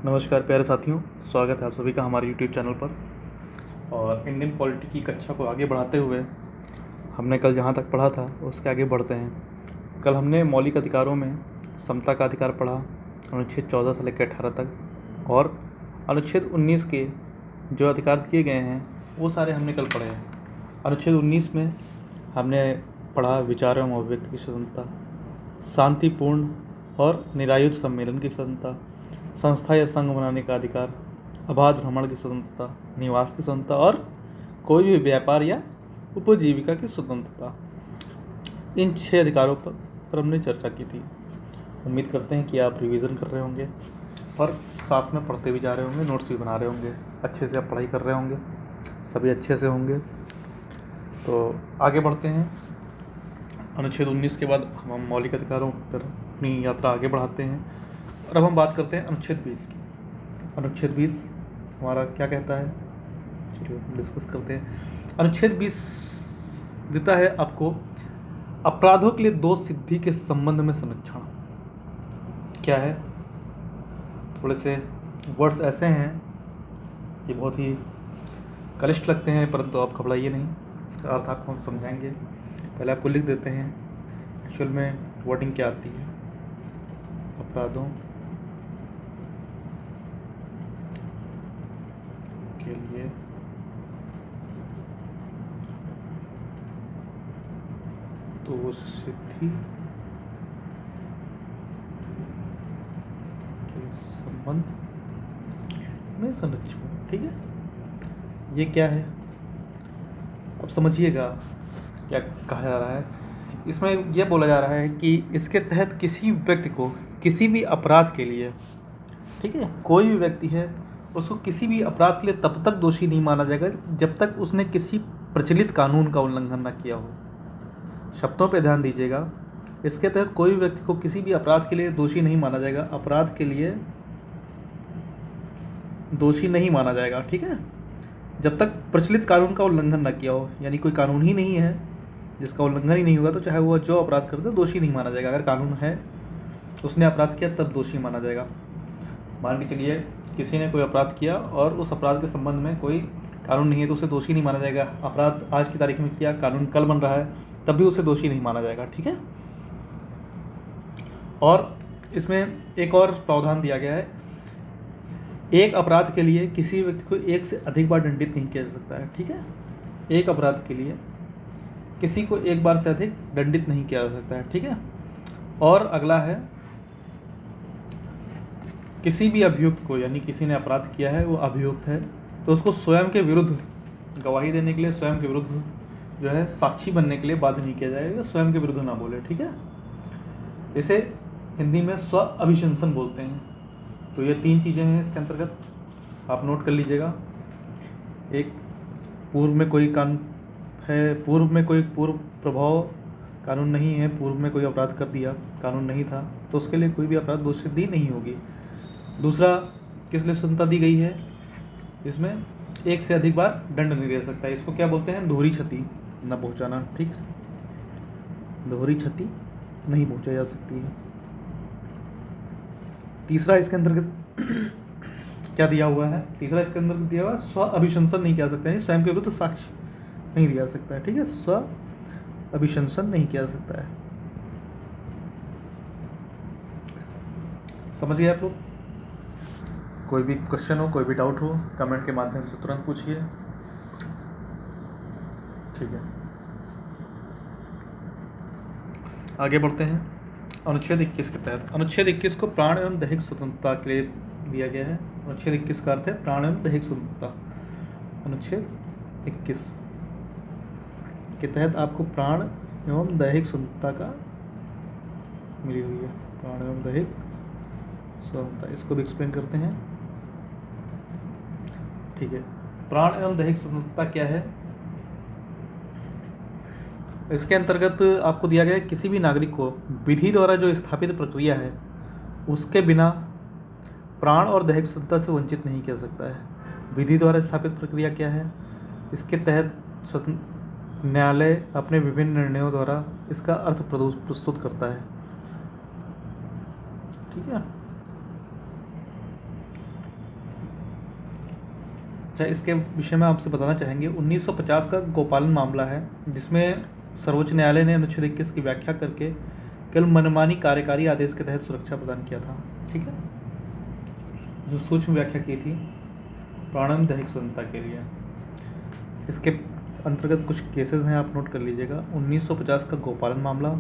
नमस्कार प्यारे साथियों, स्वागत है आप सभी का हमारे YouTube चैनल पर। और इंडियन पॉलिटी की कक्षा को आगे बढ़ाते हुए हमने कल जहाँ तक पढ़ा था उसके आगे बढ़ते हैं। कल हमने मौलिक अधिकारों में समता का अधिकार पढ़ा, अनुच्छेद 14 से लेकर 18 तक, और अनुच्छेद 19 के जो अधिकार दिए गए हैं वो सारे हमने कल पढ़े हैं। अनुच्छेद 19 में हमने पढ़ा विचार एवं अभिव्यक्ति की स्वतंत्रता, शांतिपूर्ण और निरायुध सम्मेलन की स्वतंत्रता, संस्था या संघ बनाने का अधिकार, अबाध भ्रमण की स्वतंत्रता, निवास की स्वतंत्रता और कोई भी व्यापार या उपजीविका की स्वतंत्रता। इन 6 अधिकारों पर हमने चर्चा की थी। उम्मीद करते हैं कि आप रिवीजन कर रहे होंगे और साथ में पढ़ते भी जा रहे होंगे, नोट्स भी बना रहे होंगे, अच्छे से आप पढ़ाई कर रहे होंगे, सभी अच्छे से होंगे। तो आगे बढ़ते हैं। अनुच्छेद 19 के बाद हम मौलिक अधिकारों पर अपनी यात्रा आगे बढ़ाते हैं और अब हम बात करते हैं अनुच्छेद 20 की। अनुच्छेद 20 हमारा क्या कहता है, चलिए डिस्कस करते हैं। अनुच्छेद 20 देता है आपको अपराधों के लिए दोष सिद्धि के संबंध में संरक्षण। क्या है, थोड़े से वर्ड्स ऐसे हैं कि बहुत ही कलिष्ठ लगते हैं, परंतु आप घबराइए नहीं, इसका अर्थ आपको हम समझाएंगे। पहले आपको लिख देते हैं एक्चुअल में वर्डिंग क्या आती है। अपराधों के लिए दोष सिद्धि के संबंध में संरक्षण। ठीक है, ये क्या है अब समझिएगा क्या कहा जा रहा है। इसमें यह बोला जा रहा है कि इसके तहत किसी व्यक्ति को किसी भी अपराध के लिए, ठीक है, कोई भी व्यक्ति है उसको किसी भी अपराध के लिए तब तक दोषी नहीं माना जाएगा जब तक उसने किसी प्रचलित कानून का उल्लंघन न किया हो। शब्दों पे ध्यान दीजिएगा। इसके तहत कोई भी व्यक्ति को किसी भी अपराध के लिए दोषी नहीं माना जाएगा, अपराध के लिए दोषी नहीं माना जाएगा, ठीक है, जब तक प्रचलित कानून का उल्लंघन न किया हो। यानी कोई कानून ही नहीं है जिसका उल्लंघन ही नहीं होगा तो चाहे वो जो अपराध कर दे दोषी नहीं माना जाएगा। अगर कानून है, उसने अपराध किया, तब दोषी माना जाएगा। मान के चलिए किसी ने कोई अपराध किया और उस अपराध के संबंध में कोई कानून नहीं है तो उसे दोषी नहीं माना जाएगा। अपराध आज की तारीख में किया, कानून कल बन रहा है, तब भी उसे दोषी नहीं माना जाएगा, ठीक है। और इसमें एक और प्रावधान दिया गया है, एक अपराध के लिए किसी व्यक्ति को एक से अधिक बार दंडित नहीं किया जा सकता है, ठीक है। एक अपराध के लिए किसी को एक बार से अधिक दंडित नहीं किया जा सकता है, ठीक है। और अगला है, किसी भी अभियुक्त को, यानी किसी ने अपराध किया है, वो अभियुक्त है, तो उसको स्वयं के विरुद्ध गवाही देने के लिए, स्वयं के विरुद्ध जो है साक्षी बनने के लिए बाध्य नहीं किया जाएगा, स्वयं के विरुद्ध ना बोले, ठीक है। इसे हिंदी में स्व अभिशंसन बोलते हैं। तो ये 3 चीज़ें हैं इसके अंतर्गत, आप नोट कर लीजिएगा। एक, पूर्व में कोई कानून है, पूर्व में कोई पूर्व प्रभाव कानून नहीं है, पूर्व में कोई अपराध कर दिया, कानून नहीं था, तो उसके लिए कोई भी अपराध दोष सिद्धि नहीं होगी। दूसरा, किस लिए स्वतंत्रता दी गई है, इसमें एक से अधिक बार दंड नहीं दे सकता है। इसको क्या बोलते हैं, दोहरी क्षति न पहुंचाना, ठीक है, दोहरी क्षति नहीं पहुंचाई जा सकती है। तीसरा इसके अंतर्गत क्या दिया हुआ है, तीसरा इसके अंदर दिया हुआ है, स्व अभिशंसन नहीं किया सकता है, स्वयं के विरुद्ध साक्ष्य नहीं दिया जा सकता है, ठीक है, स्व अभिशंसन नहीं किया जा सकता है। समझ गए आप लोग। कोई भी क्वेश्चन हो, कोई भी डाउट हो, कमेंट के माध्यम से तुरंत पूछिए, ठीक है। आगे बढ़ते हैं। अनुच्छेद 21 के तहत, अनुच्छेद 21 को प्राण एवं दैहिक स्वतंत्रता के लिए दिया गया है। अनुच्छेद 21 का अर्थ है प्राण एवं दैहिक स्वतंत्रता। अनुच्छेद 21 के तहत आपको प्राण एवं दैहिक स्वतंत्रता का मिली हुई है, प्राण एवं दैहिक स्वतंत्रता। इसको भी एक्सप्लेन करते हैं, ठीक है। प्राण एवं दैहिक स्वतंत्रता क्या है, इसके अंतर्गत आपको दिया गया है किसी भी नागरिक को विधि द्वारा जो स्थापित प्रक्रिया है उसके बिना प्राण और दैहिक स्वतंत्रता से वंचित नहीं किया सकता है। विधि द्वारा स्थापित प्रक्रिया क्या है, इसके तहत न्यायालय अपने विभिन्न निर्णयों द्वारा इसका अर्थ प्रस्तुत करता है, ठीक है। अच्छा, इसके विषय में आपसे बताना चाहेंगे 1950 का गोपालन मामला है, जिसमें सर्वोच्च न्यायालय ने अनुच्छेद 21 की व्याख्या करके केवल मनमानी कार्यकारी आदेश के तहत सुरक्षा प्रदान किया था। ठीक है, जो सूक्ष्म व्याख्या की थी प्राणन दैहिक स्वतंत्रता के लिए। इसके अंतर्गत कुछ केसेस हैं, आप नोट कर लीजिएगा। 1950 का गोपालन मामला,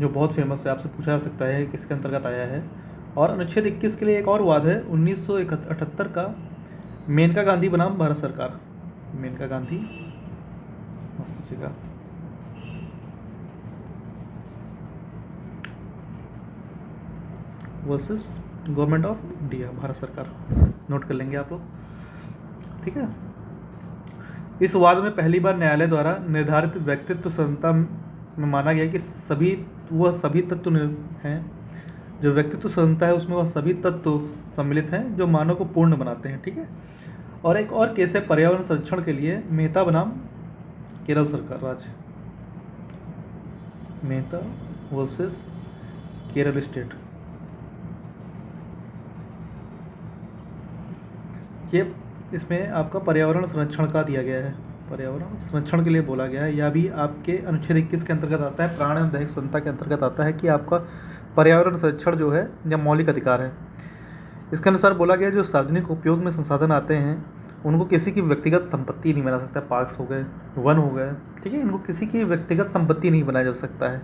जो बहुत फेमस है, आपसे पूछा जा सकता है किसके अंतर्गत आया है। और अनुच्छेद 21 के लिए एक और वाद है, 1978 का मेनका गांधी बनाम भारत सरकार। Maneka Gandhi versus government of India, Bharat सरकार। नोट कर लेंगे आप लोग। ठीक है, इस वाद में पहली बार न्यायालय द्वारा निर्धारित व्यक्तित्व स्वतंत्रता में माना गया कि सभी तत्व हैं, जो व्यक्तित्व स्वतंत्रता है उसमें वह सभी तत्व सम्मिलित हैं जो मानव को पूर्ण बनाते हैं। ठीक है, और एक और केस है पर्यावरण संरक्षण के लिए, मेहता बनाम केरल सरकार राज्य। Mehta versus Kerala state. ये इसमें आपका पर्यावरण संरक्षण का दिया गया है, पर्यावरण संरक्षण के लिए बोला गया है। यह भी आपके अनुच्छेद 21 के अंतर्गत आता है, प्राण एवं दैहिक स्वतंत्रता के अंतर्गत आता है कि आपका पर्यावरण संरक्षण जो है यह मौलिक अधिकार है। इसके अनुसार बोला गया जो सार्वजनिक उपयोग में संसाधन आते हैं उनको किसी की व्यक्तिगत संपत्ति नहीं बना सकता। पार्क्स हो गए, वन हो गए, ठीक है, इनको किसी की व्यक्तिगत संपत्ति नहीं बनाया जा सकता है।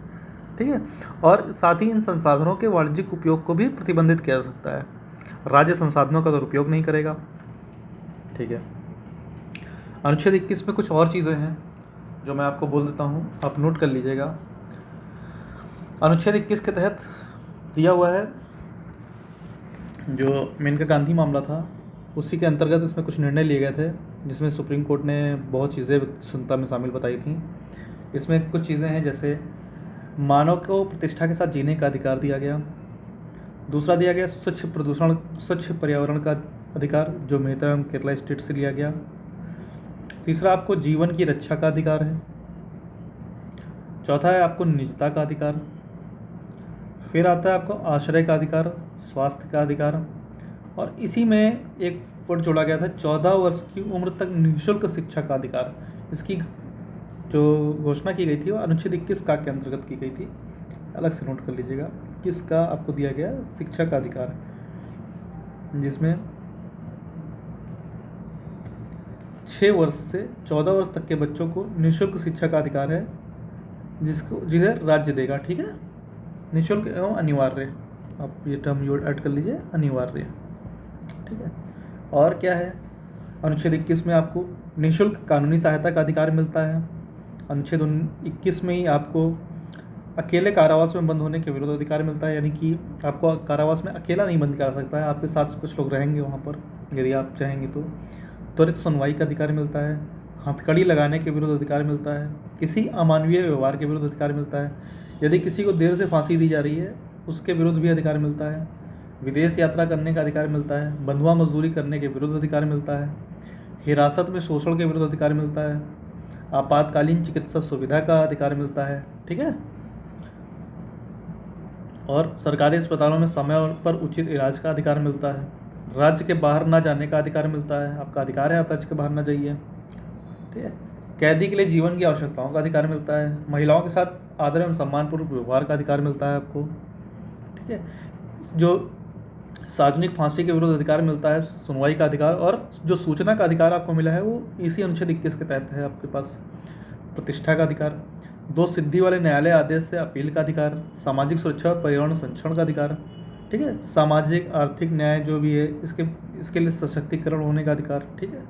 ठीक है, और साथ ही इन संसाधनों के वाणिज्यिक उपयोग को भी प्रतिबंधित किया जा सकता है। राज्य संसाधनों का दुरुपयोग नहीं करेगा। ठीक है, अनुच्छेद 21 में कुछ और चीज़ें हैं जो मैं आपको बोल देता हूँ, आप नोट कर लीजिएगा। अनुच्छेद 21 के तहत दिया हुआ है, जो मेनका गांधी मामला था उसी के अंतर्गत इसमें कुछ निर्णय लिए गए थे, जिसमें सुप्रीम कोर्ट ने बहुत चीज़ें स्वतंत्रता में शामिल बताई थी। इसमें कुछ चीज़ें हैं जैसे मानव को प्रतिष्ठा के साथ जीने का अधिकार दिया गया। दूसरा दिया गया स्वच्छ पर्यावरण का अधिकार, जो मेहता एवं केरला स्टेट से लिया गया। तीसरा आपको जीवन की रक्षा का अधिकार है। चौथा है आपको निजता का अधिकार। फिर आता है आपको आश्रय का अधिकार, स्वास्थ्य का अधिकार, और इसी में एक वर्ड जोड़ा गया था 14 वर्ष की उम्र तक निःशुल्क शिक्षा का अधिकार। इसकी जो घोषणा की गई थी वो अनुच्छेद 21 का के अंतर्गत की गई थी, अलग से नोट कर लीजिएगा। किसका आपको दिया गया शिक्षा का अधिकार, जिसमें 6 वर्ष से 14 वर्ष तक के बच्चों को निःशुल्क शिक्षा का अधिकार है, जिसे राज्य देगा। ठीक है, निःशुल्क एवं अनिवार्य, आप ये टर्म ऐड कर लीजिए, अनिवार्य। ठीक है, और क्या है, अनुच्छेद 21 में आपको निःशुल्क कानूनी सहायता का अधिकार मिलता है। अनुच्छेद 21 में ही आपको अकेले कारावास में बंद होने के विरुद्ध अधिकार मिलता है, यानी कि आपको कारावास में अकेला नहीं बंद करा सकता है, आपके साथ कुछ लोग रहेंगे वहाँ पर यदि आप चाहेंगे तो। त्वरित सुनवाई का अधिकार मिलता है। हथकड़ी लगाने के विरुद्ध अधिकार मिलता है। किसी अमानवीय व्यवहार के विरुद्ध अधिकार मिलता है। यदि किसी को देर से फांसी दी जा रही है उसके विरुद्ध भी अधिकार मिलता है। विदेश यात्रा करने का अधिकार मिलता है। बंधुआ मजदूरी करने के विरुद्ध अधिकार मिलता है। हिरासत में शोषण के विरुद्ध अधिकार मिलता है। आपातकालीन चिकित्सा सुविधा का अधिकार मिलता है। ठीक है, और सरकारी अस्पतालों में समय पर उचित इलाज का अधिकार मिलता है। राज्य के बाहर ना जाने का अधिकार मिलता है, आपका अधिकार है आप राज्य के बाहर ना जाइए। ठीक है, कैदी के लिए जीवन की आवश्यकताओं का अधिकार मिलता है। महिलाओं के साथ आदर एवं सम्मानपूर्वक व्यवहार का अधिकार मिलता है आपको। ठीक है, जो सार्वजनिक फांसी के विरुद्ध अधिकार मिलता है, सुनवाई का अधिकार, और जो सूचना का अधिकार आपको मिला है वो इसी अनुच्छेद 21 के तहत है आपके पास। प्रतिष्ठा का अधिकार, 2 सिद्धि वाले न्यायालय आदेश से अपील का अधिकार, सामाजिक सुरक्षा और पर्यावरण संरक्षण का अधिकार। ठीक है, सामाजिक आर्थिक न्याय जो भी है इसके लिए सशक्तिकरण होने का अधिकार। ठीक है,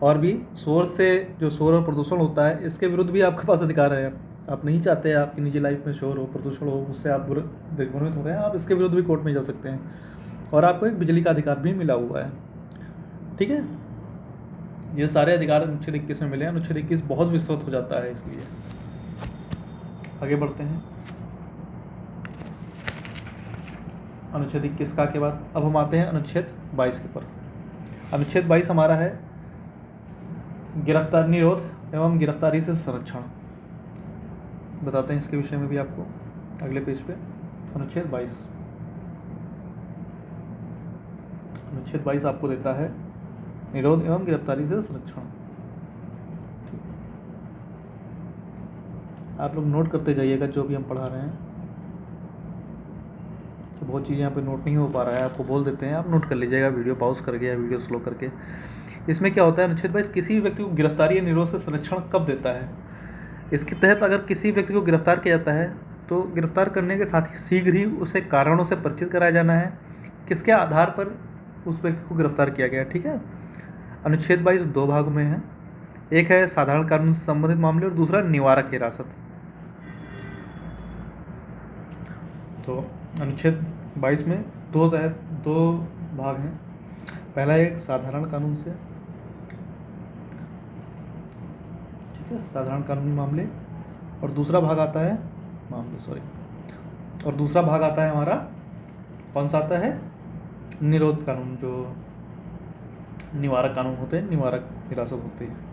और भी शोर और प्रदूषण होता है इसके विरुद्ध भी आपके पास अधिकार है। आप नहीं चाहते आपकी निजी लाइफ में शोर हो, प्रदूषण हो, उससे आप भ्रमित हो रहे हैं, आप इसके विरुद्ध भी कोर्ट में जा सकते हैं। और आपको एक बिजली का अधिकार भी मिला हुआ है। ठीक है, ये सारे अधिकार अनुच्छेद 21 में मिले हैं। अनुच्छेद 21 बहुत विस्तृत हो जाता है, इसलिए आगे बढ़ते हैं। अनुच्छेद 21 का के बाद अब हम आते हैं अनुच्छेद 22 के पर। अनुच्छेद 22 हमारा है गिरफ्तार निरोध एवं गिरफ्तारी से संरक्षण। बताते हैं इसके विषय में भी आपको अगले पेज पे। अनुच्छेद 22, अनुच्छेद 22 आपको देता है निरोध एवं गिरफ्तारी से संरक्षण। आप लोग नोट करते जाइएगा जो भी हम पढ़ा रहे हैं, तो बहुत चीज़ें यहाँ पे नोट नहीं हो पा रहा है, आपको बोल देते हैं, आप नोट कर लीजिएगा वीडियो पॉज करके या वीडियो स्लो करके। इसमें क्या होता है, अनुच्छेद 22 किसी भी व्यक्ति को गिरफ्तारी या निरोध से संरक्षण कब देता है। इसके तहत अगर किसी व्यक्ति को गिरफ्तार किया जाता है तो गिरफ्तार करने के साथ ही शीघ्र ही उसे कारणों से परिचित कराया जाना है, किसके आधार पर उस व्यक्ति को गिरफ्तार किया गया। ठीक है, अनुच्छेद 22 दो भागों में है, एक है साधारण कानून से संबंधित मामले और दूसरा निवारक हिरासत। तो अनुच्छेद 22 में दो भाग हैं। पहला एक साधारण कानून से, ठीक है, साधारण कानूनी मामले, और दूसरा भाग आता है और दूसरा भाग आता है हमारा कौन सा आता है, निरोध कानून, जो निवारक कानून होते हैं, निवारक हिरासत होती है।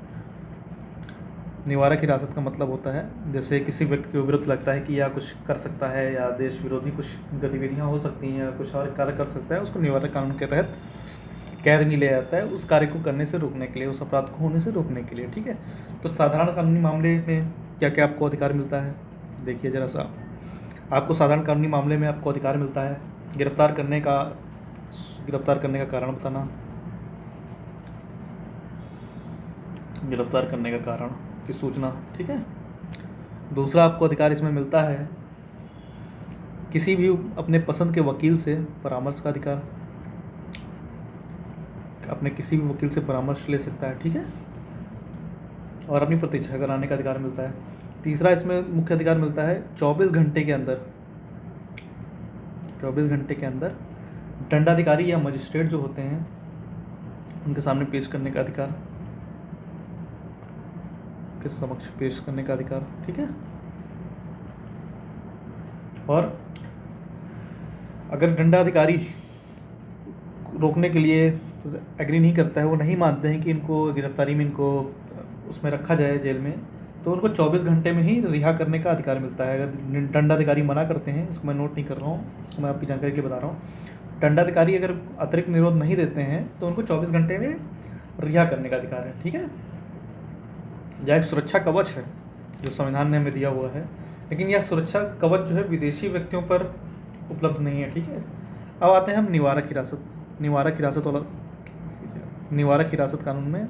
निवारक हिरासत का मतलब होता है जैसे किसी व्यक्ति के विरुद्ध लगता है कि यह कुछ कर सकता है या देश विरोधी कुछ गतिविधियां हो सकती हैं या कुछ और कार्य कर सकता है, उसको निवारक कानून के तहत कैद में लिया जाता है उस कार्य को करने से रोकने के लिए, उस अपराध को होने से रोकने के लिए। ठीक है, तो साधारण कानूनी मामले में क्या क्या आपको अधिकार मिलता है, देखिए जरा सा। आपको साधारण कानूनी मामले में आपको अधिकार मिलता है गिरफ्तार करने का कारण बताना, गिरफ्तार करने का कारण की सूचना। ठीक है, दूसरा आपको अधिकार इसमें मिलता है किसी भी अपने पसंद के वकील से परामर्श का अधिकार, अपने किसी भी वकील से परामर्श ले सकता है। ठीक है, और अपनी प्रतीक्षा कराने का अधिकार मिलता है। तीसरा इसमें मुख्य अधिकार मिलता है 24 घंटे के अंदर दंडाधिकारी या मजिस्ट्रेट जो होते हैं उनके सामने पेश करने का अधिकार, के समक्ष पेश करने का अधिकार। ठीक है, और अगर दंडाधिकारी रोकने के लिए एग्री नहीं करता है, वो नहीं मानते हैं कि इनको गिरफ्तारी में इनको उसमें रखा जाए जेल में, तो उनको 24 घंटे में ही रिहा करने का अधिकार मिलता है। अगर दंडाधिकारी मना करते हैं, इसको मैं नोट नहीं कर रहा हूँ, इसको मैं आपकी जानकारी के लिए बता रहा हूँ, दंडाधिकारी अगर अतिरिक्त निरोध नहीं देते हैं तो उनको 24 घंटे में रिहा करने का अधिकार है। ठीक है, यह एक सुरक्षा कवच है जो संविधान ने हमें दिया हुआ है, लेकिन यह सुरक्षा कवच जो है विदेशी व्यक्तियों पर उपलब्ध नहीं है। ठीक है, अब आते हैं हम निवारक हिरासत कानून में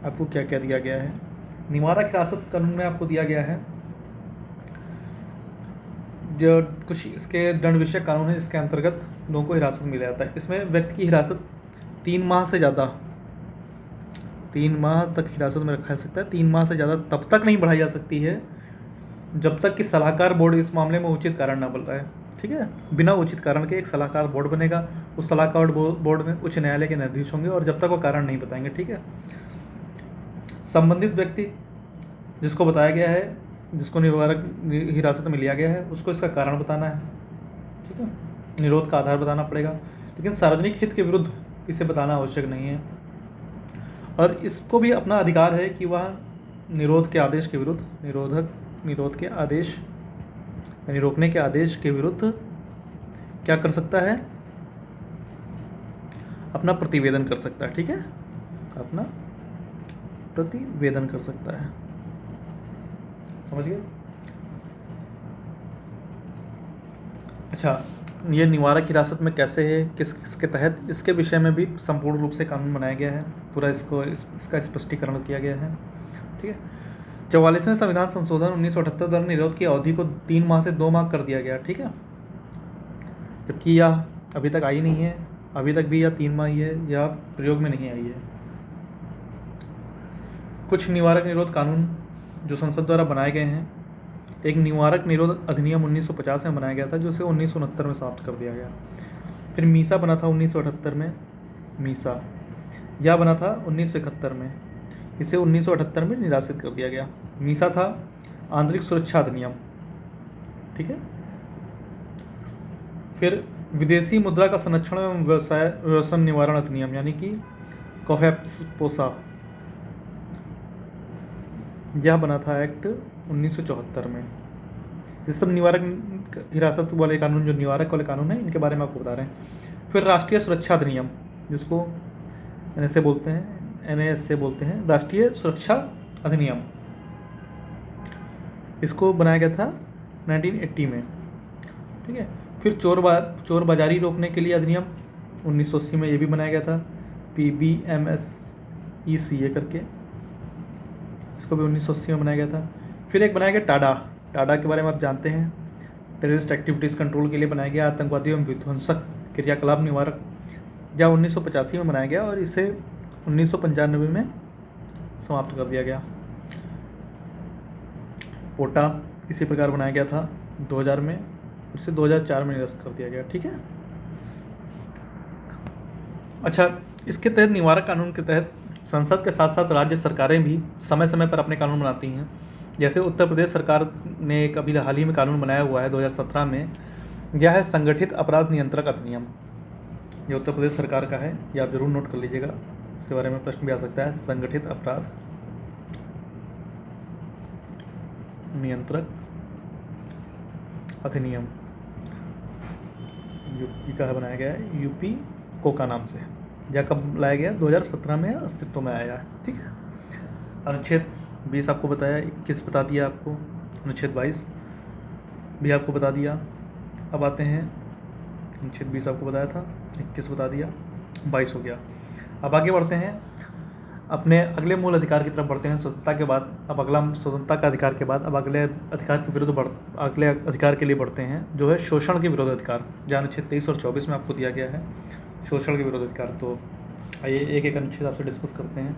आपको क्या क्या दिया गया है। निवारक हिरासत कानून में आपको दिया गया है जो कुछ इसके दंड विषयक कानून है जिसके अंतर्गत लोगों को हिरासत मिला जाता है। इसमें व्यक्ति की हिरासत 3 माह से ज़्यादा, 3 माह तक हिरासत में रखा जा सकता है। 3 माह से ज़्यादा तब तक नहीं बढ़ाई जा सकती है जब तक कि सलाहकार बोर्ड इस मामले में उचित कारण ना बताए। ठीक है, बिना उचित कारण के एक सलाहकार बोर्ड बनेगा, उस सलाहकार बोर्ड में उच्च न्यायालय के न्यायाधीश होंगे और जब तक वो कारण नहीं बताएंगे। ठीक है, संबंधित व्यक्ति जिसको बताया गया है, जिसको निवारक हिरासत में लिया गया है, उसको इसका कारण बताना है। ठीक है, निरोध का आधार बताना पड़ेगा, लेकिन सार्वजनिक हित के विरुद्ध इसे बताना आवश्यक नहीं है। और इसको भी अपना अधिकार है कि वह निरोध के आदेश के विरुद्ध, निरोध के आदेश यानी रोकने के आदेश के विरुद्ध क्या कर सकता है, अपना प्रतिवेदन कर सकता है। ठीक है, अपना प्रतिवेदन कर सकता है, समझ गए। अच्छा, ये निवारक हिरासत में कैसे है, किसके तहत, इसके विषय में भी संपूर्ण रूप से कानून बनाया गया है, पूरा इसका स्पष्टीकरण किया गया है। ठीक है, 44वें संविधान संशोधन 1978 द्वारा निरोध की अवधि को 3 माह से 2 माह कर दिया गया। ठीक है, जबकि यह अभी तक आई नहीं है, अभी तक भी यह 3 माह ही है, यह प्रयोग में नहीं आई है। कुछ निवारक निरोध कानून जो संसद द्वारा बनाए गए हैं, एक निवारक निरोध अधिनियम 1950 में बनाया गया था, जो उसे 1969 में समाप्त कर दिया गया। फिर मीसा बना था 1978 में, मीसा यह बना था 1971 में, इसे 1978 में निराशित कर दिया गया। मीसा था आंतरिक सुरक्षा अधिनियम। ठीक है, फिर विदेशी मुद्रा का संरक्षण एवं व्यसन निवारण अधिनियम यानी कि कोफेप्सपोसा, यह बना था एक्ट 1974 में। ये सब निवारक हिरासत वाले कानून, जो निवारक वाले कानून हैं, इनके बारे में आपको बता रहे हैं। फिर राष्ट्रीय सुरक्षा अधिनियम, जिसको NSA बोलते हैं, राष्ट्रीय सुरक्षा अधिनियम, इसको बनाया गया था 1980 में, ठीक है। फिर चोर बाजारी रोकने के लिए अधिनियम 1980 में ये भी बनाया गया था, PBMSECA करके, इसको भी 1980 में बनाया गया था। फिर एक बनाया गया टाडा के बारे में आप जानते हैं, टेररिस्ट एक्टिविटीज़ कंट्रोल के लिए बनाया गया, आतंकवादी एवं विध्वंसक क्रियाकलाप निवारक, जहाँ 1985 में बनाया गया और इसे 1995 में समाप्त कर दिया गया। पोटा इसी प्रकार बनाया गया था 2000 में, इसे 2004 में निरस्त कर दिया गया, ठीक है। अच्छा, इसके तहत निवारक कानून के तहत संसद के साथ साथ राज्य सरकारें भी समय समय पर अपने कानून बनाती हैं। जैसे उत्तर प्रदेश सरकार ने एक अभी हाल ही में कानून बनाया हुआ है 2017 में, यह है संगठित अपराध नियंत्रक अधिनियम। ये उत्तर प्रदेश सरकार का है, ये आप जरूर नोट कर लीजिएगा, इसके बारे में प्रश्न भी आ सकता है। संगठित अपराध नियंत्रक अधिनियम यूपी का बनाया गया है, यूपी कोका नाम से। यह कब लाया गया? 2017 में अस्तित्व में आया है, ठीक है। अनुच्छेद 20 आपको बताया, 21 बता दिया आपको, अनुच्छेद 22 भी आपको बता दिया। अब आते हैं, अनुच्छेद 20 आपको बताया था, 21 बता दिया, 22 हो गया। अब आगे बढ़ते हैं, अपने अगले मूल अधिकार की तरफ बढ़ते हैं। स्वतंत्रता के बाद अब अगला स्वतंत्रता का अधिकार के बाद अब अगले अधिकार के विरुद्ध अगले अधिकार के लिए बढ़ते हैं, जो है शोषण के विरोध अधिकार, जहाँ अनुच्छेद 23 और 24 में आपको दिया गया है शोषण के विरोध अधिकार। तो आइए एक एक अनुच्छेद आपसे डिस्कस करते हैं।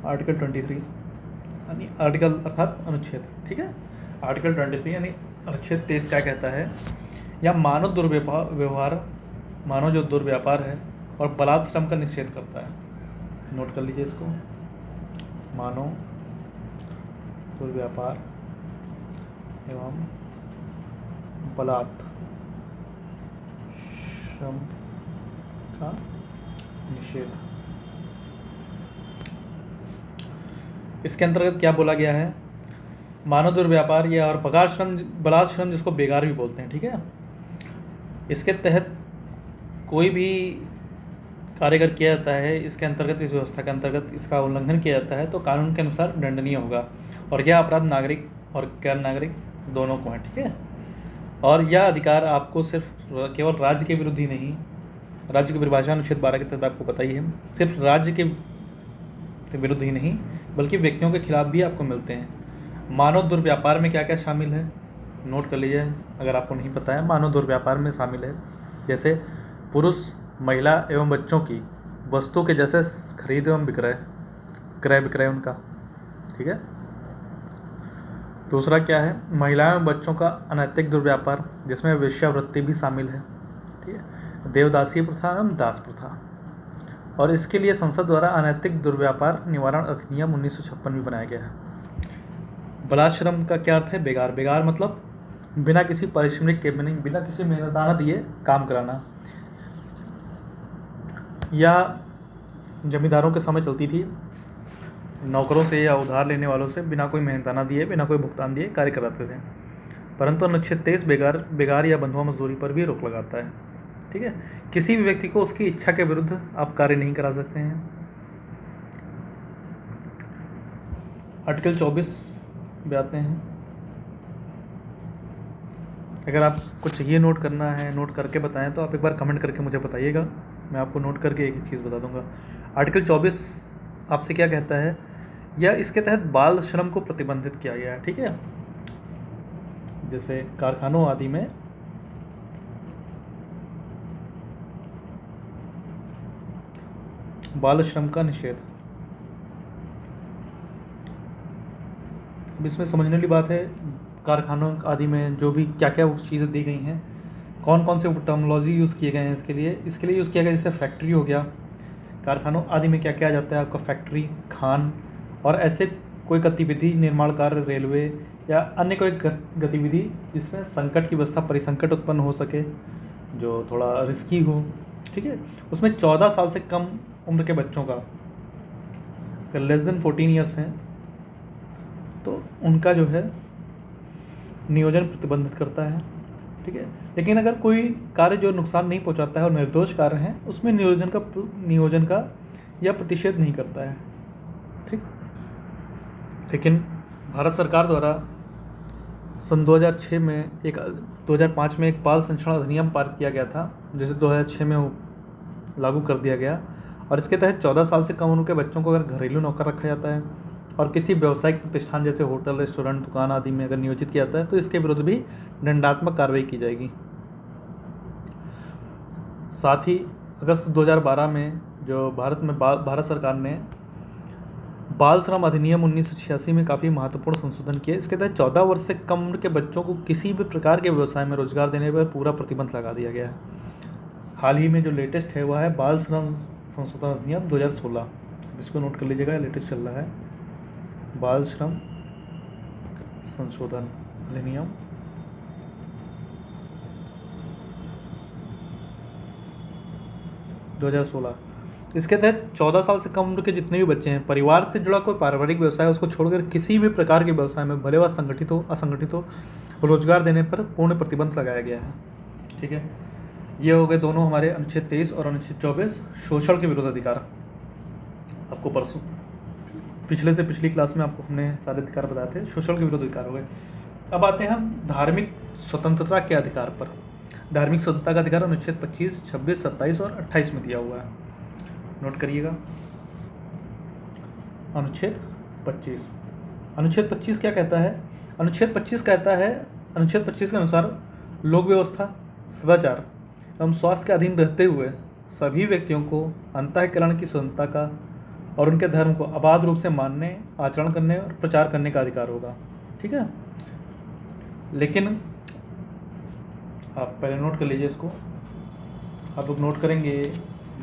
आर्टिकल 23 यानी आर्टिकल अर्थात अनुच्छेद, ठीक है। आर्टिकल 23 यानी अनुच्छेद 23 क्या कहता है? या मानव जो दुर्व्यापार है और बलात् श्रम का निषेध करता है। नोट कर लीजिए इसको, मानव दुर्व्यापार एवं बलात् श्रम का निषेध। इसके अंतर्गत क्या बोला गया है? मानव दुर्व्यापार या और बलात् श्रम जिसको बेगार भी बोलते हैं, ठीक है। इसके तहत कोई भी कार्य अगर किया जाता है, इसके अंतर्गत, इस व्यवस्था के अंतर्गत इसका उल्लंघन किया जाता है तो कानून के अनुसार दंडनीय होगा, और यह अपराध नागरिक और गैर नागरिक दोनों को है, ठीक है। और यह अधिकार आपको सिर्फ केवल राज्य के विरुद्ध ही नहीं, राज्य की परिभाषा अनुच्छेद 12 के तहत आपको पता ही है, सिर्फ राज्य के विरुद्ध ही नहीं बल्कि व्यक्तियों के खिलाफ भी आपको मिलते हैं। मानव दुर्व्यापार में क्या क्या शामिल है, नोट कर लीजिए अगर आपको नहीं पता है। मानव दुर्व्यापार में शामिल है जैसे पुरुष, महिला एवं बच्चों की वस्तु के जैसे खरीद एवं क्रय विक्रय उनका, ठीक है। दूसरा क्या है? महिलाओं एवं बच्चों का अनैतिक दुर्व्यापार, जिसमें वेश्यावृत्ति भी शामिल है, ठीक है। देवदासी प्रथा एवं दास प्रथा, और इसके लिए संसद द्वारा अनैतिक दुर्व्यापार निवारण अधिनियम 1956 में बनाया गया है। बलात् श्रम का क्या अर्थ है? बेगार मतलब बिना किसी पारिश्रमिक के, बिना किसी मेहनताना दिए काम कराना। या जमींदारों के समय चलती थी, नौकरों से या उधार लेने वालों से बिना कोई मेहनताना दिए, बिना कोई भुगतान दिए कार्य कराते थे। परंतु अनुच्छेद 23 बेगार या बंधुआ मजदूरी पर भी रोक लगाता है, ठीक है। किसी भी व्यक्ति को उसकी इच्छा के विरुद्ध आप कार्य नहीं करा सकते हैं। आर्टिकल 24 पे आते हैं। अगर आप कुछ ये नोट करना है, नोट करके बताएं तो आप एक बार कमेंट करके मुझे बताइएगा, मैं आपको नोट करके एक एक चीज़ बता दूंगा। आर्टिकल 24 आपसे क्या कहता है? या इसके तहत बाल श्रम को प्रतिबंधित किया गया है, ठीक है। जैसे कारखानों आदि में बाल श्रम का निषेध। अब इसमें समझने वाली बात है, कारखानों आदि में जो भी क्या क्या चीज़ें दी गई हैं, कौन कौन से टर्मिनोलॉजी यूज़ किए गए हैं इसके लिए यूज़ किया गया। जैसे फैक्ट्री हो गया, कारखानों आदि में क्या क्या आ जाता है आपका? फैक्ट्री, खान, और ऐसे कोई गतिविधि, निर्माण कार्य, रेलवे या अन्य कोई गतिविधि जिसमें संकट की व्यवस्था, परिसंकट उत्पन्न हो सके, जो थोड़ा रिस्की हो, ठीक है। उसमें 14 साल से कम उम्र के बच्चों का, अगर लेस देन 14 ईयर्स हैं तो उनका जो है नियोजन प्रतिबंधित करता है, ठीक है। लेकिन अगर कोई कार्य जो नुकसान नहीं पहुंचाता है और निर्दोष कार्य है, उसमें नियोजन का या प्रतिषेध नहीं करता है, ठीक। लेकिन भारत सरकार द्वारा सन 2005 में एक बाल संरक्षण अधिनियम पारित किया गया था, जिसे 2006 में लागू कर दिया गया, और इसके तहत 14 साल से कम उम्र के बच्चों को अगर घरेलू नौकर रखा जाता है और किसी व्यावसायिक प्रतिष्ठान जैसे होटल, रेस्टोरेंट, दुकान आदि में अगर नियोजित किया जाता है तो इसके विरुद्ध भी दंडात्मक कार्रवाई की जाएगी। साथ ही अगस्त 2012 में जो भारत सरकार ने बाल श्रम अधिनियम 1986 में काफ़ी महत्वपूर्ण संशोधन किए। इसके तहत 14 वर्ष से कम उम्र के बच्चों को किसी भी प्रकार के व्यवसाय में रोजगार देने पर पूरा प्रतिबंध लगा दिया गया है। हाल ही में जो लेटेस्ट है वह है बाल श्रम संशोधन अधिनियम 2016, इसको नोट कर लीजिएगा, लेटेस्ट चल रहा है बाल श्रम संशोधन अधिनियम 2016। इसके तहत 14 साल से कम उम्र के जितने भी बच्चे हैं, परिवार से जुड़ा कोई पारिवारिक व्यवसाय उसको छोड़कर किसी भी प्रकार के व्यवसाय में, भले वह संगठित हो असंगठित हो, रोजगार देने पर पूर्ण प्रतिबंध लगाया गया है, ठीक है। ये हो गए दोनों हमारे अनुच्छेद 23 और अनुच्छेद 24 शोषण के विरुद्ध अधिकार। आपको परसों पिछली क्लास में आपको हमने सारे अधिकार बताए थे, शोषण के विरुद्ध अधिकार हो गए। अब आते हैं हम धार्मिक स्वतंत्रता के अधिकार पर। धार्मिक स्वतंत्रता का अधिकार अनुच्छेद 25, 26, 27 और 28 में दिया हुआ है, नोट करिएगा। अनुच्छेद 25 क्या कहता है? अनुच्छेद 25 कहता है, अनुच्छेद 25 के अनुसार लोक व्यवस्था, सदाचार एवं स्वास्थ्य के अधीन रहते हुए सभी व्यक्तियों को अंतःकरण की स्वतंत्रता का और उनके धर्म को अबाध रूप से मानने, आचरण करने और प्रचार करने का अधिकार होगा, ठीक है। लेकिन आप पहले नोट कर लीजिए इसको, आप लोग नोट करेंगे,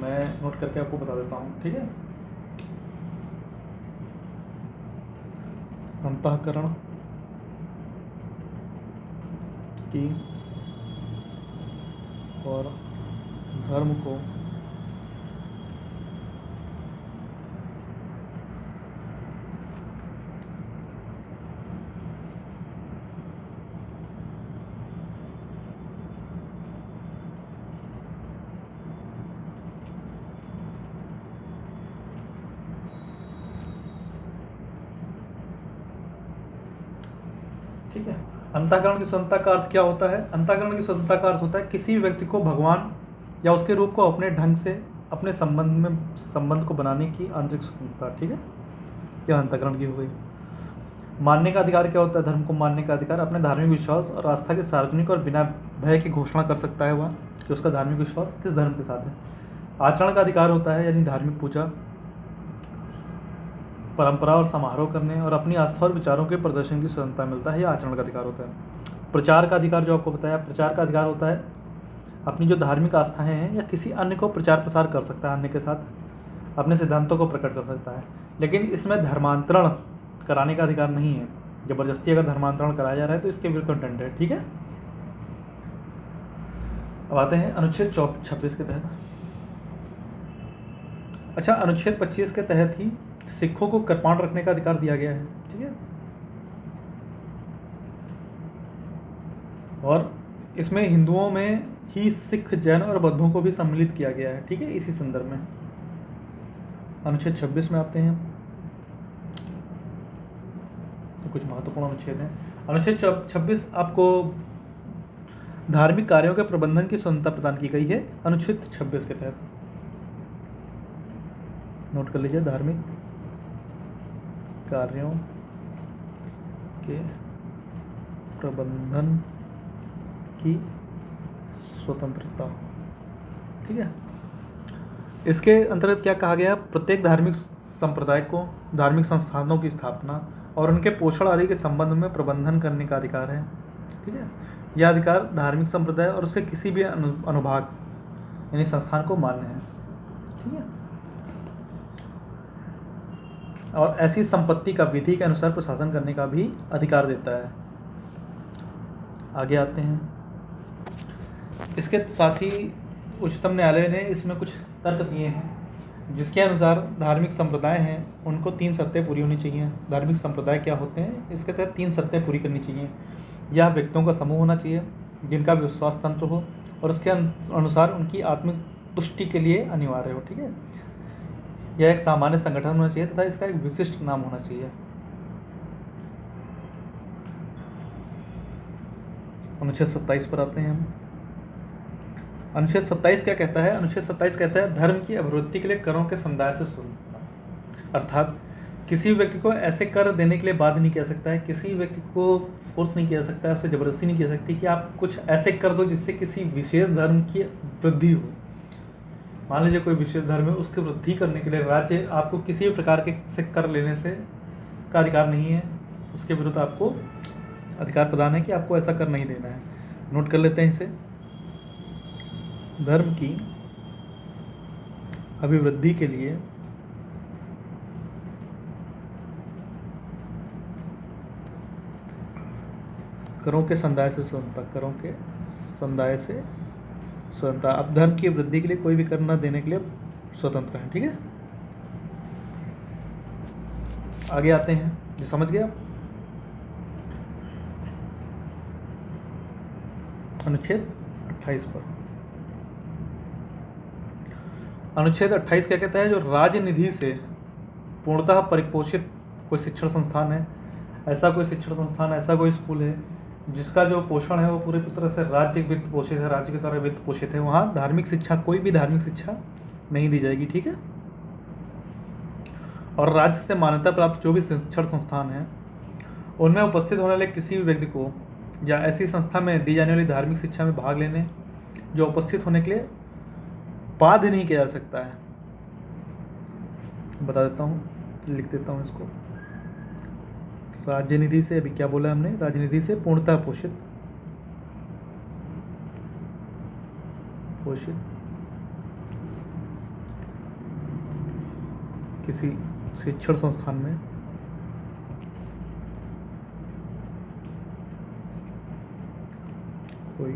मैं नोट करके आपको बता देता हूँ, ठीक है। अंतःकरण की और धर्म को ठीक है। अंतःकरण की स्वतंत्रता का अर्थ क्या होता है? अंतःकरण की स्वतंत्रता का अर्थ होता है किसी व्यक्ति को भगवान या उसके रूप को अपने ढंग से अपने संबंध को बनाने की आंतरिक स्वतंत्रता, ठीक है। क्या अंतःकरण की हो गई। मानने का अधिकार क्या होता है? धर्म को मानने का अधिकार, अपने धार्मिक विश्वास और आस्था के सार्वजनिक और बिना भय की घोषणा कर सकता है वह कि उसका धार्मिक विश्वास किस धर्म के साथ है। आचरण का अधिकार होता है, यानी धार्मिक पूजा, परंपरा और समारोह करने और अपनी आस्था और विचारों के प्रदर्शन की स्वतंत्रता मिलता है, यह आचरण का अधिकार होता है। प्रचार का अधिकार जो आपको बताया, प्रचार का अधिकार होता है अपनी जो धार्मिक आस्थाएं हैं या किसी अन्य को प्रचार प्रसार कर सकता है, अन्य के साथ अपने सिद्धांतों को प्रकट कर सकता है। लेकिन इसमें धर्मांतरण कराने का अधिकार नहीं है। जबरदस्ती अगर धर्मांतरण कराया जा रहा है तो इसके विरुद्ध दंड है, ठीक है। अब आते हैं अनुच्छेद 26 के तहत। अच्छा, अनुच्छेद 25 के तहत ही सिखों को कृपाण रखने का अधिकार दिया गया है, ठीक है। और इसमें हिंदुओं में ही सिख, जैन और बौद्धों को भी सम्मिलित किया गया है, ठीक है। इसी संदर्भ में अनुच्छेद 26 में आते हैं, तो कुछ महत्वपूर्ण अनुच्छेद हैं। अनुच्छेद 26 आपको धार्मिक कार्यों के प्रबंधन की स्वतंत्रता प्रदान की गई है अनुच्छेद 26 के तहत, नोट कर लीजिए। धार्मिक कार्यों के प्रबंधन की स्वतंत्रता, ठीक है। इसके अंतर्गत क्या कहा गया? प्रत्येक धार्मिक संप्रदाय को धार्मिक संस्थानों की स्थापना और उनके पोषण आदि के संबंध में प्रबंधन करने का अधिकार है, ठीक है। यह अधिकार धार्मिक संप्रदाय और उसके किसी भी अनुभाग यानी संस्थान को मान्य है, ठीक है। और ऐसी संपत्ति का विधि के अनुसार प्रशासन करने का भी अधिकार देता है। आगे आते हैं। इसके साथ ही उच्चतम न्यायालय ने इसमें कुछ तर्क दिए हैं, जिसके अनुसार धार्मिक संप्रदाय हैं उनको 3 शर्तें पूरी होनी चाहिए। धार्मिक संप्रदाय क्या होते हैं? इसके तहत 3 शर्तें पूरी करनी चाहिए। यह व्यक्तियों का समूह होना चाहिए, जिनका विश्वास तंत्र हो और उसके अनुसार उनकी आत्मिक तुष्टि के लिए अनिवार्य हो। ठीक है, यह एक सामान्य संगठन होना चाहिए तथा इसका एक विशिष्ट नाम होना चाहिए। अनुच्छेद 27 पर आते हैं हम। अनुच्छेद 27 क्या कहता है? अनुच्छेद 27 कहता है धर्म की अभिवृद्धि के लिए करों के समुदाय से स्वतंत्रता, अर्थात किसी भी व्यक्ति को ऐसे कर देने के लिए बाध्य नहीं किया सकता है, किसी भी व्यक्ति को फोर्स नहीं किया सकता है, उसे जबरदस्ती नहीं की सकती कि आप कुछ ऐसे कर दो जिससे किसी विशेष धर्म की वृद्धि हो। मान लीजिए कोई विशेष धर्म है, उसकी वृद्धि करने के लिए राज्य आपको किसी भी प्रकार के से कर लेने से का अधिकार नहीं है, उसके विरुद्ध आपको अधिकार प्रदान है कि आपको ऐसा कर नहीं देना है। नोट कर लेते हैं इसे। धर्म की अभिवृद्धि के लिए करों के समुदाय से स्वतंत्रता, करों के समुदाय से स्वतंत्रता। अब धर्म की वृद्धि के लिए कोई भी कर न देने के लिए स्वतंत्र है। ठीक है, आगे आते हैं, जी समझ गए आप। अनुच्छेद 28 पर। अनुच्छेद 28 क्या कहता है? जो राजनिधि से पूर्णतः परिपोषित कोई शिक्षण संस्थान है, ऐसा कोई शिक्षण संस्थान, ऐसा कोई स्कूल है जिसका जो पोषण है वो पूरी तरह से राज्य वित्त पोषित है, राज्य के द्वारा वित्त पोषित है, वहाँ धार्मिक शिक्षा, कोई भी धार्मिक शिक्षा नहीं दी जाएगी। ठीक है, और राज्य से मान्यता प्राप्त जो भी शिक्षण संस्थान है उनमें उपस्थित होने वाले किसी भी व्यक्ति को या ऐसी संस्था में दी जाने वाली धार्मिक शिक्षा में भाग लेने जो उपस्थित होने के लिए बाध्य नहीं किया जा सकता है। बता देता हूँ, लिख देता हूँ इसको। राजनिधि से, अभी क्या बोला हमने? राजनिधि से पूर्णतः पोषित किसी शिक्षण संस्थान में कोई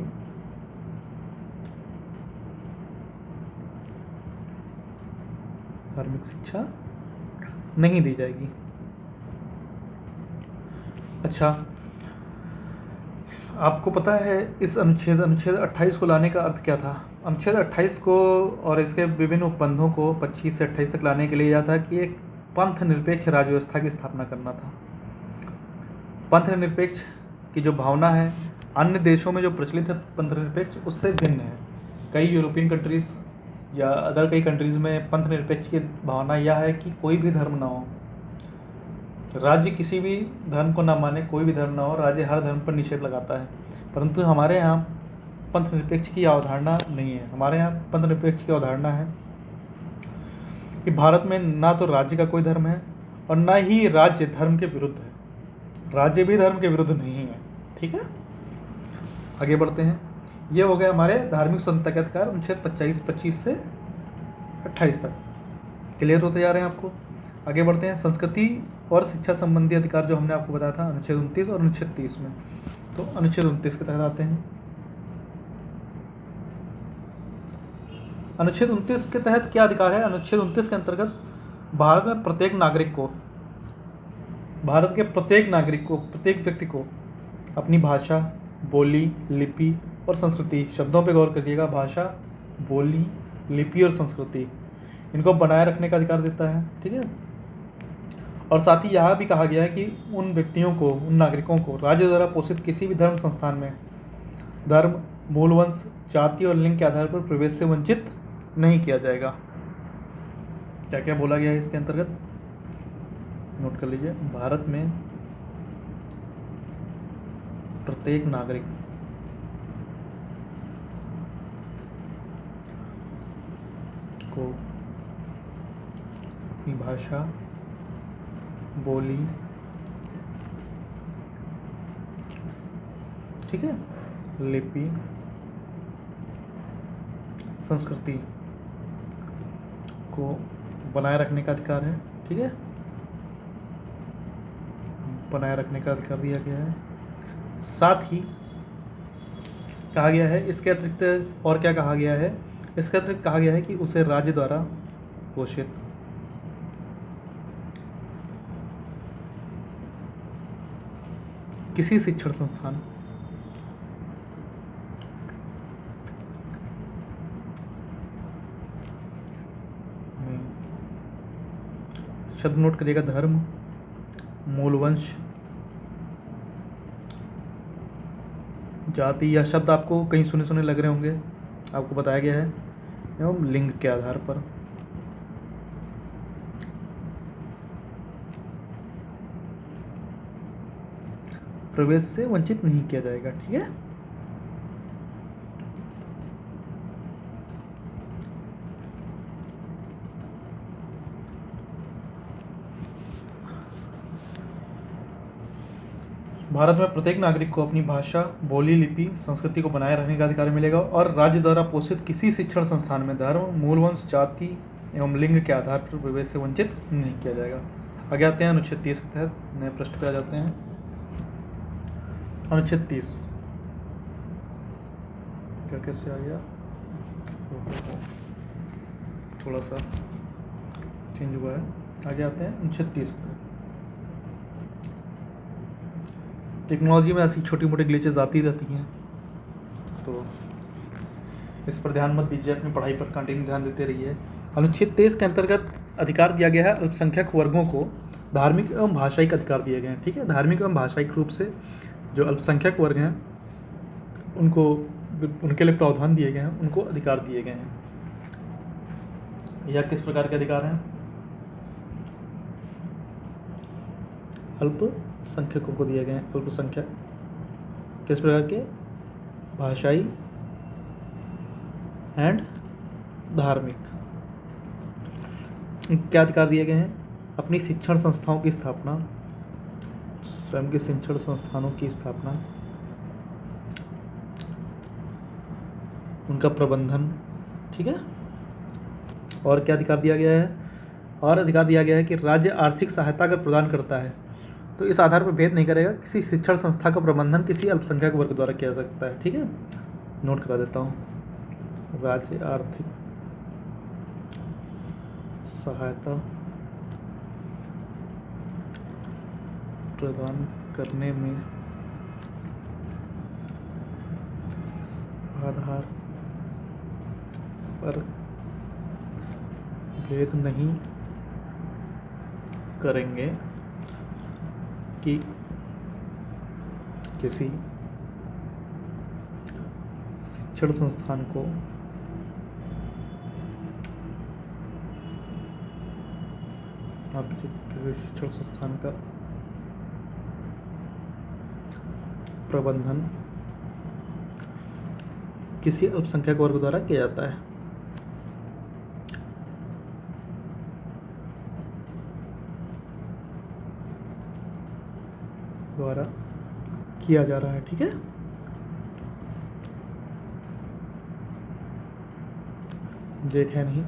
धार्मिक शिक्षा नहीं दी जाएगी। अच्छा, आपको पता है इस अनुच्छेद 28 को लाने का अर्थ क्या था? अनुच्छेद 28 को और इसके विभिन्न उपबंधों को 25 से 28 तक लाने के लिए यह था कि एक पंथ निरपेक्ष राज्य व्यवस्था की स्थापना करना था। पंथ निरपेक्ष की जो भावना है अन्य देशों में जो प्रचलित है पंथ निरपेक्ष, उससे भिन्न है। कई यूरोपियन कंट्रीज़ या अदर कई कंट्रीज़ में पंथ निरपेक्ष की भावना यह है कि कोई भी धर्म ना हो, राज्य किसी भी धर्म को ना माने, कोई भी धर्म ना हो, राज्य हर धर्म पर निषेध लगाता है। परंतु हमारे यहाँ पंथ निरपेक्ष की अवधारणा नहीं है। हमारे यहाँ पंथ निरपेक्ष की अवधारणा है कि भारत में ना तो राज्य का कोई धर्म है और ना ही राज्य धर्म के विरुद्ध है, राज्य भी धर्म के विरुद्ध नहीं है। ठीक है, आगे बढ़ते हैं। ये हो गए हमारे धार्मिक स्वतंत्रता के अधिकार अनुच्छेद 25 से 28 तक। क्लियर होते जा रहे हैं आपको? आगे बढ़ते हैं। संस्कृति और शिक्षा संबंधी अधिकार जो हमने आपको बताया था अनुच्छेद 29 और अनुच्छेद 30 में, तो अनुच्छेद 29 के तहत आते हैं। अनुच्छेद 29 के तहत क्या अधिकार है? अनुच्छेद 29 के अंतर्गत भारत में प्रत्येक नागरिक को, भारत के प्रत्येक नागरिक को, प्रत्येक व्यक्ति को अपनी भाषा, बोली, लिपि और संस्कृति, शब्दों पे गौर करिएगा, भाषा, बोली, लिपि और संस्कृति, इनको बनाए रखने का अधिकार देता है। ठीक है, और साथ ही यह भी कहा गया है कि उन व्यक्तियों को, उन नागरिकों को राज्य द्वारा पोषित किसी भी धर्म संस्थान में धर्म, मूलवंश, जाति और लिंग के आधार पर प्रवेश से वंचित नहीं किया जाएगा। क्या क्या बोला गया है इसके अंतर्गत? नोट कर लीजिए। भारत में प्रत्येक नागरिक को अपनी भाषा, बोली, ठीक है, लिपि, संस्कृति को बनाए रखने का अधिकार है। ठीक है, बनाए रखने का अधिकार दिया गया है। साथ ही कहा गया है, इसके अतिरिक्त और क्या कहा गया है? इसके अतिरिक्त कहा गया है कि उसे राज्य द्वारा पोषित किसी शिक्षण संस्थान शब्द नोट करिएगा, धर्म, मूलवंश, जाति। यह शब्द आपको कहीं सुने सुने लग रहे होंगे, आपको बताया गया है एवं लिंग के आधार पर। प्रवेश से वंचित नहीं किया जाएगा, ठीक है। भारत में प्रत्येक नागरिक को अपनी भाषा, बोली, लिपि, संस्कृति को बनाए रखने का अधिकार मिलेगा और राज्य द्वारा पोषित किसी शिक्षण संस्थान में धर्म, मूलवंश, जाति एवं लिंग के आधार पर प्रवेश से वंचित नहीं किया जाएगा। आगे आते हैं अनुच्छेद 30 के तहत नए पृष्ठ पे आ जाते हैं। अनुच्छेद 30 क्या कैसे आ गया, थोड़ा सा चेंज हुआ है। आगे आते हैं अनुच्छेद 30 पे। टेक्नोलॉजी में ऐसी छोटी मोटी ग्लिचेज आती रहती हैं, तो इस पर ध्यान मत दीजिए, अपनी पढ़ाई पर कंटिन्यू ध्यान देते रहिए। अनुच्छेद 23 के अंतर्गत अधिकार दिया गया है अल्पसंख्यक वर्गों को धार्मिक एवं भाषायिक अधिकार दिए गए हैं, ठीक है। धार्मिक एवं भाषायिक रूप से जो अल्पसंख्यक वर्ग हैं उनको, उनके लिए प्रावधान दिए गए हैं, उनको अधिकार दिए गए हैं। यह किस प्रकार के अधिकार हैं? अल्पसंख्यकों को दिए गए हैं। अल्पसंख्यक किस प्रकार के? भाषाई एंड धार्मिक। क्या अधिकार दिए गए हैं? अपनी शिक्षण संस्थाओं की स्थापना, स्वयं के शिक्षण संस्थानों की स्थापना, उनका प्रबंधन, ठीक है। और क्या अधिकार दिया गया है? और अधिकार दिया गया है कि राज्य आर्थिक सहायता अगर प्रदान करता है तो इस आधार पर भेद नहीं करेगा, किसी शिक्षण संस्था का प्रबंधन किसी अल्पसंख्यक वर्ग द्वारा किया जा सकता है, ठीक है। नोट करा देता हूँ, राज्य आर्थिक सहायता प्रदान करने में आधार पर भेद नहीं करेंगे कि किसी शिक्षण संस्थान को किसी शिक्षण संस्थान का प्रबंधन किसी अल्पसंख्यक वर्ग द्वारा किया जाता है। द्वारा किया जा रहा है, ठीक है। देखें नहीं,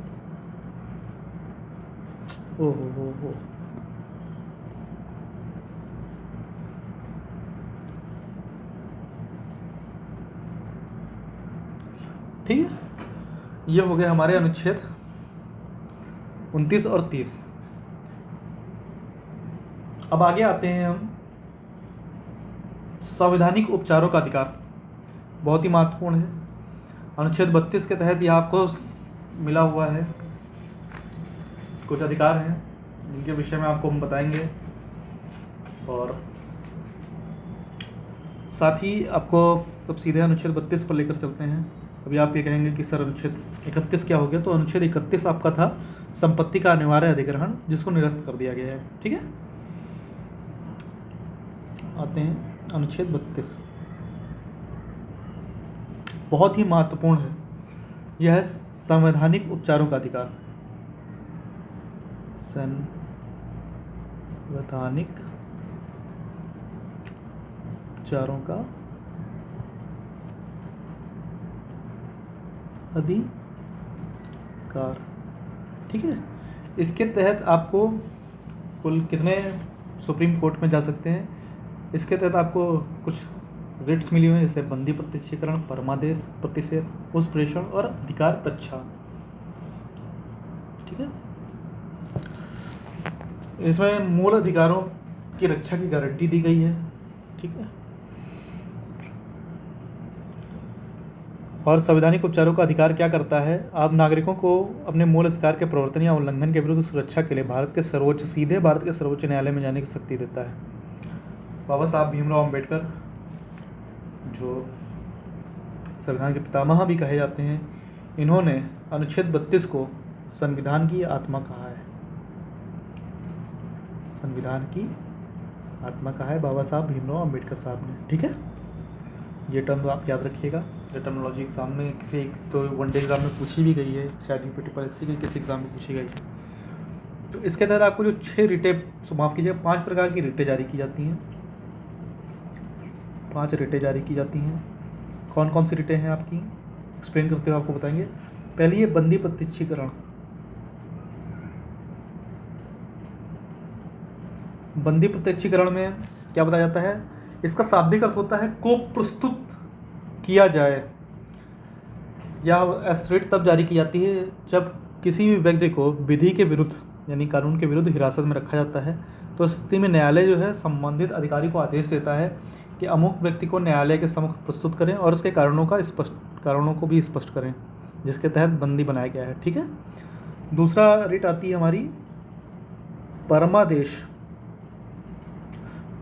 ओहो हो। ठीक है, ये हो गए हमारे अनुच्छेद 29 और 30। अब आगे आते हैं हम संवैधानिक उपचारों का अधिकार, बहुत ही महत्वपूर्ण है। अनुच्छेद 32 के तहत यह आपको मिला हुआ है, कुछ अधिकार हैं जिनके विषय में आपको हम बताएंगे और साथ ही आपको तब सीधे अनुच्छेद 32 पर लेकर चलते हैं। अभी आप ये कहेंगे कि सर अनुच्छेद 31 क्या हो गया, तो अनुच्छेद 31 आपका था संपत्ति का अनिवार्य अधिग्रहण, जिसको निरस्त कर दिया गया है, ठीक है। आते हैं अनुच्छेद 32, बहुत ही महत्वपूर्ण है, यह है संवैधानिक उपचारों का अधिकार। संवैधानिक उपचारों का अधिकार, ठीक है। इसके तहत आपको कुल कितने सुप्रीम कोर्ट में जा सकते हैं? इसके तहत आपको कुछ रिट्स मिली हुई हैं, जैसे बंदी प्रत्यक्षीकरण, परमादेश, प्रतिषेध, उस प्रेषण और अधिकार प्रच्छा, ठीक है। इसमें मूल अधिकारों की रक्षा की गारंटी दी गई है, ठीक है। और संवैधानिक उपचारों का अधिकार क्या करता है? आप नागरिकों को अपने मूल अधिकार के प्रवर्तन या उल्लंघन के विरुद्ध सुरक्षा के लिए भारत के सर्वोच्च न्यायालय में जाने की शक्ति देता है। बाबा साहब भीमराव अम्बेडकर, जो संविधान के पितामह भी कहे जाते हैं, इन्होंने अनुच्छेद 32 को संविधान की आत्मा कहा है। संविधान की आत्मा कहा है बाबा साहब भीमराव अम्बेडकर साहब ने। ठीक है, ये टर्म आप याद रखिएगा। ये टर्मिनोलॉजी एग्जाम में किसी तो वनडे एग्जाम में पूछी भी गई है, शायद यूपीटी पर इसी की किसी एग्जाम में पूछी गई है। तो इसके तहत आपको जो 6 रिटें, माफ़ कीजिएगा 5 प्रकार की रिटें जारी की जाती हैं। 5 रिटें जारी की जाती हैं। कौन कौन सी रिटें हैं आपकी, एक्सप्लेन करते हुए आपको बताएंगे। पहली है बंदी प्रत्यक्षीकरण। बंदी प्रत्यक्षीकरण में क्या बताया जाता है? इसका शाब्दिक अर्थ होता है को प्रस्तुत किया जाए, या रिट तब जारी की जाती है जब किसी भी व्यक्ति को विधि के विरुद्ध यानी कानून के विरुद्ध हिरासत में रखा जाता है। तो इस स्थिति में न्यायालय जो है संबंधित अधिकारी को आदेश देता है कि अमुक व्यक्ति को न्यायालय के सम्मुख प्रस्तुत करें और उसके कारणों को भी स्पष्ट करें, जिसके तहत बंदी बनाया गया है। ठीक है। दूसरा रिट आती है हमारी परमादेश।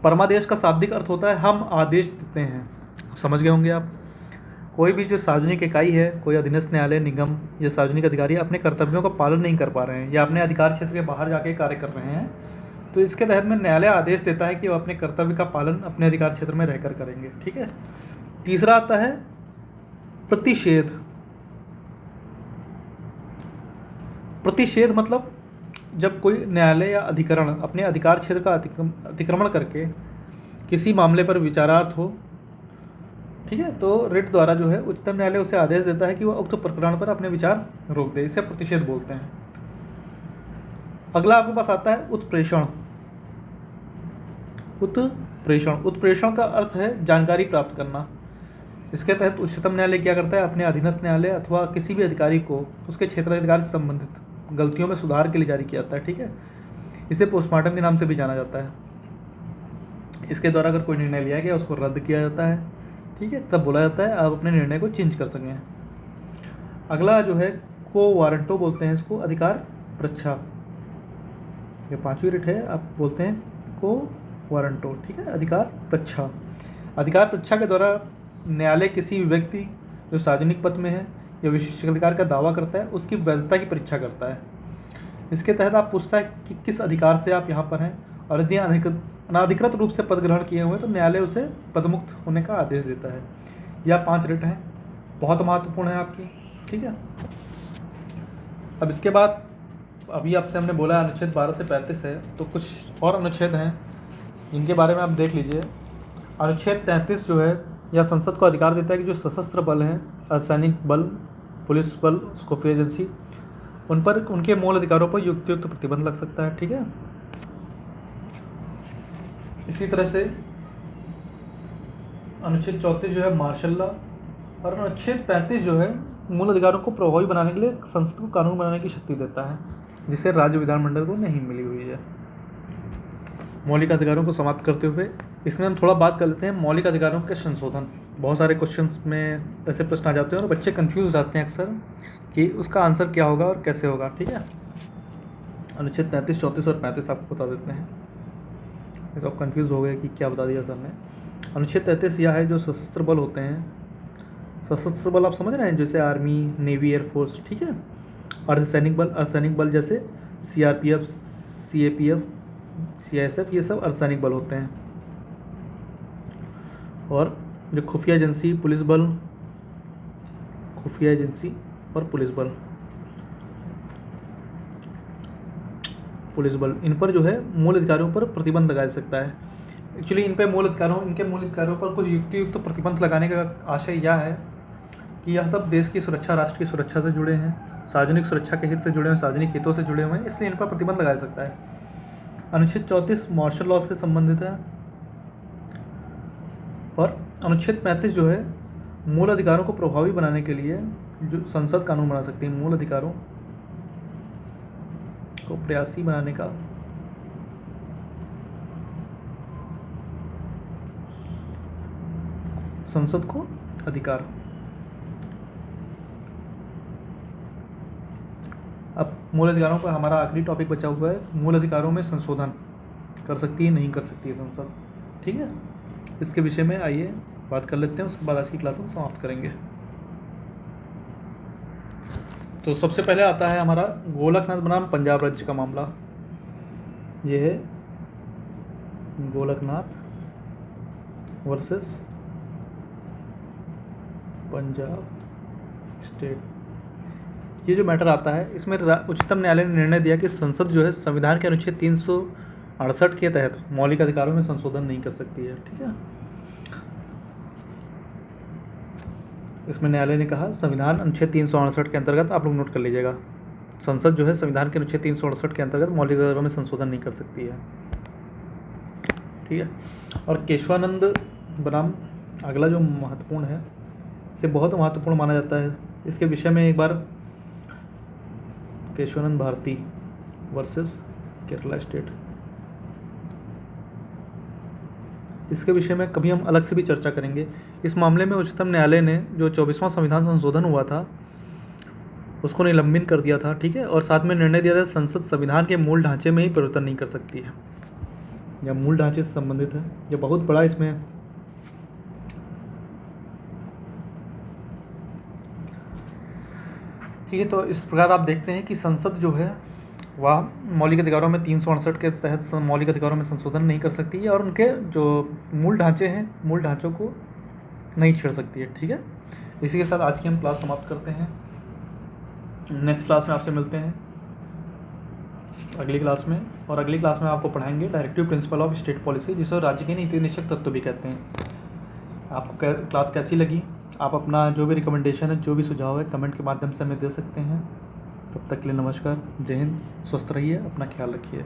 परमादेश का शाब्दिक अर्थ होता है हम आदेश देते हैं। समझ गए होंगे आप। कोई भी जो सार्वजनिक इकाई है, कोई अधीनस्थ न्यायालय, निगम या सार्वजनिक अधिकारी अपने कर्तव्यों का पालन नहीं कर पा रहे हैं या अपने अधिकार क्षेत्र के बाहर जाके कार्य कर रहे हैं, तो इसके तहत में न्यायालय आदेश देता है कि वो अपने कर्तव्य का पालन अपने अधिकार क्षेत्र में रहकर करेंगे। ठीक है। तीसरा आता है प्रतिषेध। प्रतिषेध मतलब जब कोई न्यायालय या अधिकरण अपने अधिकार क्षेत्र का अतिक्रमण करके किसी मामले पर विचारार्थ हो, ठीक है, तो रिट द्वारा जो है उच्चतम न्यायालय उसे आदेश देता है कि वह उक्त प्रकरण पर अपने विचार रोक दे। इसे प्रतिषेध बोलते हैं। अगला आपके पास आता है उत्प्रेषण। उत्प्रेषण का अर्थ है जानकारी प्राप्त करना। इसके तहत उच्चतम न्यायालय क्या करता है? अपने अधीनस्थ न्यायालय अथवा किसी भी अधिकारी को उसके क्षेत्राधिकार से संबंधित गलतियों में सुधार के लिए जारी किया जाता है। ठीक है। इसे पोस्टमार्टम के नाम से भी जाना जाता है। इसके द्वारा अगर कोई निर्णय लिया गया उसको रद्द किया जाता है। ठीक है, तब बोला जाता है आप अपने निर्णय को चेंज कर सकें। अगला जो है को वारंटो बोलते हैं इसको, अधिकार प्रच्छा। ये 5वीं रिट है, आप बोलते हैं को वारंटो। ठीक है, अधिकार प्रच्छा। अधिकार प्रच्छा के द्वारा न्यायालय किसी भी व्यक्ति जो सार्वजनिक पद में है या विशेषाधिकार का दावा करता है उसकी वैधता की परीक्षा करता है। इसके तहत आप पूछता है कि किस अधिकार से आप यहाँ पर हैं, और यदि अनाधिकृत रूप से पद ग्रहण किए हुए तो न्यायालय उसे पदमुक्त होने का आदेश देता है। यह 5 रिट हैं, बहुत महत्वपूर्ण है आपकी। ठीक है। अब इसके बाद अभी आपसे हमने बोला अनुच्छेद 12 से 35 है, तो कुछ और अनुच्छेद हैं इनके बारे में आप देख लीजिए। अनुच्छेद 33 जो है यह संसद को अधिकार देता है कि जो सशस्त्र बल हैं, अर्धसैनिक बल, पुलिस बल, खुफिया एजेंसी, उन पर उनके मूल अधिकारों पर युक्त प्रतिबंध लग सकता है। ठीक है। इसी तरह से अनुच्छेद 34 जो है मार्शल लॉ, और अनुच्छेद 35 जो है मूल अधिकारों को प्रभावी बनाने के लिए संसद को कानून बनाने की शक्ति देता है, जिसे राज्य विधानमंडल को नहीं मिली हुई है। मौलिक अधिकारों को समाप्त करते हुए इसमें हम थोड़ा बात कर लेते हैं मौलिक अधिकारों के संशोधन। बहुत सारे क्वेश्चंस में ऐसे प्रश्न आ जाते हैं और बच्चे कंफ्यूज हो जाते हैं अक्सर कि उसका आंसर क्या होगा और कैसे होगा। ठीक है। अनुच्छेद 33, 34 और 35 आपको बता देते हैं, तो आप कंफ्यूज हो गए कि क्या बता दिया सर ने। अनुच्छेद 33 यह है जो सशस्त्र बल होते हैं। सशस्त्र बल आप समझ रहे हैं, जैसे आर्मी, नेवी, एयरफोर्स। ठीक है। अर्धसैनिक बल जैसे CRPF, CAPF, CISF, ये सब अर्धसैनिक बल होते हैं। और जो खुफिया एजेंसी, पुलिस बल, खुफिया एजेंसी और पुलिस बल, इन पर जो है मूल अधिकारों पर प्रतिबंध लगाया जा सकता है। एक्चुअली इनके मूल अधिकारों पर कुछ युक्त प्रतिबंध लगाने का आशय यह है कि यह सब देश की सुरक्षा, राष्ट्र की सुरक्षा से जुड़े हैं, सार्वजनिक सुरक्षा के हित से जुड़े हैं, सार्वजनिक हितों से जुड़े हुए हैं, इसलिए इन पर प्रतिबंध लगाया जा सकता है। अनुच्छेद 34 मार्शल लॉ से संबंधित है, और अनुच्छेद 35 जो है मूल अधिकारों को प्रभावी बनाने के लिए जो संसद कानून बना सकती है। मूल अधिकारों को प्रयासी बनाने का संसद को अधिकार। अब मूल अधिकारों पर हमारा आखिरी टॉपिक बचा हुआ है, मूल अधिकारों में संशोधन कर सकती है नहीं कर सकती है संसद। ठीक है, इसके विषय में आइए बात कर लेते हैं, उसके बाद आज की क्लास हम समाप्त करेंगे। तो सबसे पहले आता है हमारा गोलकनाथ बनाम पंजाब राज्य का मामला। ये है गोलकनाथ वर्सेस पंजाब स्टेट। ये जो मैटर आता है, इसमें उच्चतम न्यायालय ने निर्णय दिया कि संसद जो है संविधान के अनुच्छेद 368 के तहत मौलिक अधिकारों में संशोधन नहीं कर सकती है। ठीक है, इसमें न्यायालय ने कहा संविधान अनुच्छेद 368 के अंतर्गत, आप लोग नोट कर लीजिएगा, संसद जो है संविधान के अनुच्छेद 368 के अंतर्गत मौलिक अधिकारों में संशोधन नहीं कर सकती है। ठीक है, और केशवानंद बनाम अगला जो महत्वपूर्ण है, इसे बहुत महत्वपूर्ण माना जाता है। इसके विषय में एक बार केशवानंद भारती वर्सेस केरला स्टेट, इसके विषय में कभी हम अलग से भी चर्चा करेंगे। इस मामले में उच्चतम न्यायालय ने जो 24वां संविधान संशोधन हुआ था उसको निलंबित कर दिया था। ठीक है, और साथ में निर्णय दिया था संसद संविधान के मूल ढांचे में ही परिवर्तन नहीं कर सकती है, या मूल ढांचे से संबंधित है। ये बहुत बड़ा इसमें ठीक है। तो इस प्रकार आप देखते हैं कि संसद जो है वह मौलिक अधिकारों में 368 के तहत मौलिक अधिकारों में संशोधन नहीं कर सकती है, और उनके जो मूल ढांचे हैं, मूल ढांचों को नहीं छेड़ सकती है। ठीक है, इसी के साथ आज की हम क्लास समाप्त करते हैं। नेक्स्ट क्लास में आपसे मिलते हैं अगली क्लास में, और अगली क्लास में आपको पढ़ाएंगे directive principle of state policy, जिसे राज्य के नीति निश्चक तत्व भी कहते हैं। आपको क्लास कैसी लगी? आप अपना जो भी रिकमेंडेशन है, जो भी सुझाव है, कमेंट के माध्यम से हमें दे सकते हैं। तब तक के लिए नमस्कार, जय हिंद, स्वस्थ रहिए, अपना ख्याल रखिए।